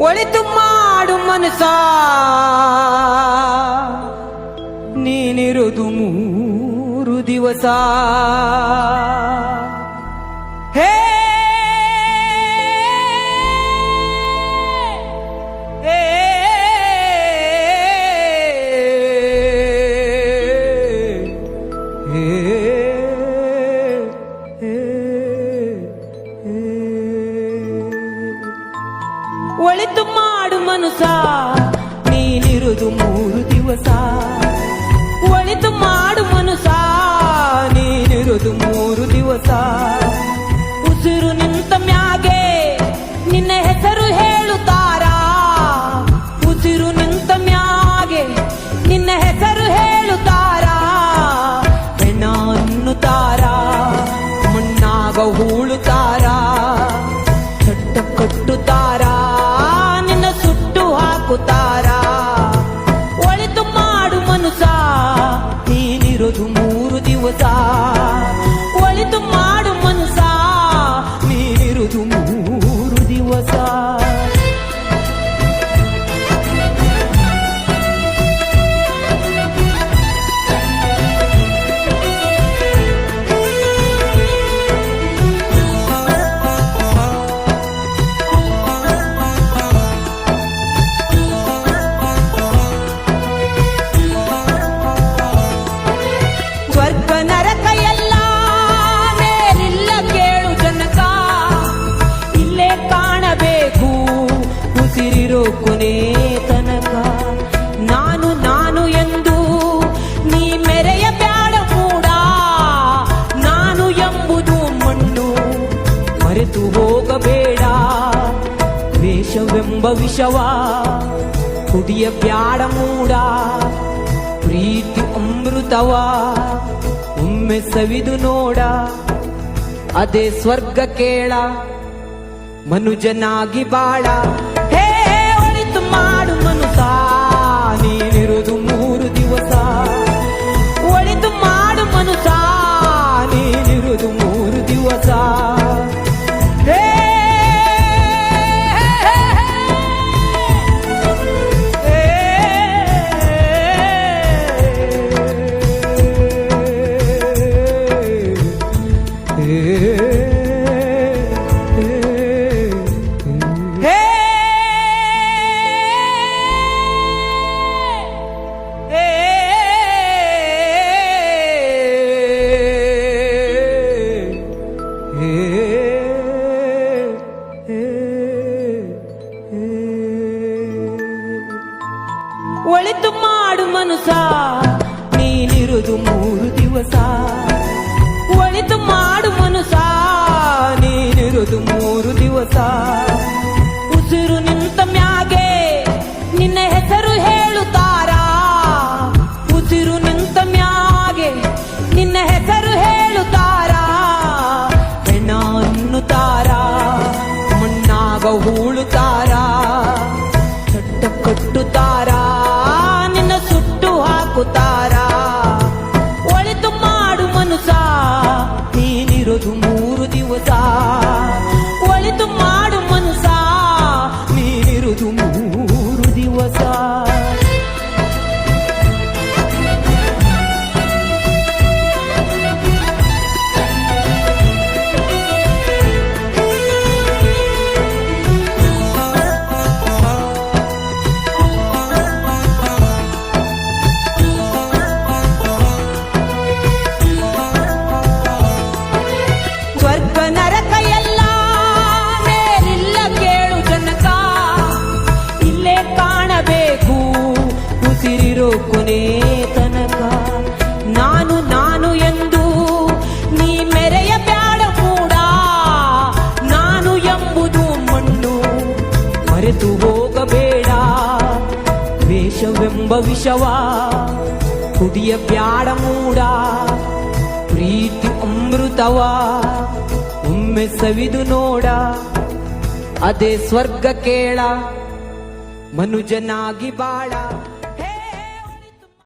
ಒಳಿತು ಮಾಡು ಮನಸ ನೀನಿರುವುದು 3 ದಿವಸ. ಹೇ ಒಳಿತು ಮಾಡು ಮನಸ ನೀನಿರುವುದು 3 ದಿವಸ. ಒಳಿತು ಮಾಡು ಮನಸ ನೀನಿರುವುದು 3 ದಿವಸ. ಉಸಿರು ನಿಂತ ಮ್ಯಾಗೆ ನಿನ್ನ ಹೆಸರು ಹೇಳುತ್ತಾರ. ಉಸಿರು ನಿಂತ ಮ್ಯಾಗೆ ನಿನ್ನ ಹೆಸರು ಹೇಳುತ್ತಾರ. ಹೆಣ ಅನ್ನುತ್ತಾರ, ಮಣ್ಣಾಗ ಹೂಳುತ್ತಾರ, ಚಟ್ಟ ಕಟ್ಟುತ್ತಾರ, ಒಳಿತು ಮಾಡು ಮನುಸ ನೀನಿರೋದು 3 ದಿವಸ. ಒಳಿತು ಮಾಡು ಮನುಸ ನೀನಿರೋದು 3 ದಿವಸ. ಕೊನೆ ತನಕ ನಾನು ನಾನು ಎಂದು ನೀ ಮೆರೆಯ ಬ್ಯಾಡ ಕೂಡ. ನಾನು ಎಂಬುದು ಮಣ್ಣು ಮರೆತು ಹೋಗಬೇಡ. ದ್ವೇಷವೆಂಬ ವಿಷವ ಕುಡಿಯ ಬ್ಯಾಡ ಮೂಡ. ಪ್ರೀತಿ ಅಮೃತವ ಒಮ್ಮೆ ಸವಿದು ನೋಡ. ಅದೇ ಸ್ವರ್ಗ ಕೇಳ ಮನುಜನಾಗಿ ಬಾಳ. ಮಾಡು ಮನುಸ ನೀನಿರುವುದು 3 ದಿವಸ. ಒಳಿತು ಮಾಡು ಮನುಸ ನೀನಿರುವುದು 3 ದಿವಸ. ಒಳಿತು ಮಾಡು ಮನುಸ ನೀನಿರುವುದು 3 ದಿವಸ. ಒಳಿತು ಮಾಡು ಮನುಸ ನೀನಿರುವುದು 3 ದಿವಸ. ಉಸಿರು ನಿಂತ ಮ್ಯಾಗೆ ನಿನ್ನ ಹೆಸರು ಹೇಳುತ್ತಾರ. ಉಸಿರು ನಿಂತ ಮ್ಯಾಗೆ ನಿನ್ನ ಹೆಸರು ಹೇಳುತ್ತಾರ. ಹೆಣ ಅನ್ನುತ್ತಾರ, ಮಣ್ಣಾಗ ಹೂಳುತ್ತಾರ, ಚಟ್ಟ ಕಟ್ಟುತ್ತಾರ, ನಿನ್ನ ಸುಟ್ಟು ಹಾಕುತ್ತಾರ. ಒಳಿತು ಮಾಡು ಮನುಸ ನೀನಿರೋದು 3 ದಿವಸ. ಒಳಿತು ಮಾಡು ಮನುಸ ನೀನಿರೋದು 3 ದಿವಸ. ಕೊನೆ ತನಕ ನಾನು ನಾನು ಎಂದು ನೀ ಮೆರೆಯ ಬ್ಯಾಡ ಕೂಡ. ನಾನು ಎಂಬುದು ಮಣ್ಣು ಮರೆತು ಹೋಗಬೇಡ. ದ್ವೇಷವೆಂಬ ವಿಷವ ಕುಡಿಯ ಬ್ಯಾಡ ಮೂಡ. ಪ್ರೀತಿ ಅಮೃತವ ಒಮ್ಮೆ ಸವಿದು ನೋಡ. ಅದೇ ಸ್ವರ್ಗ ಕೇಳ ಮನುಜನಾಗಿ ಬಾಳ.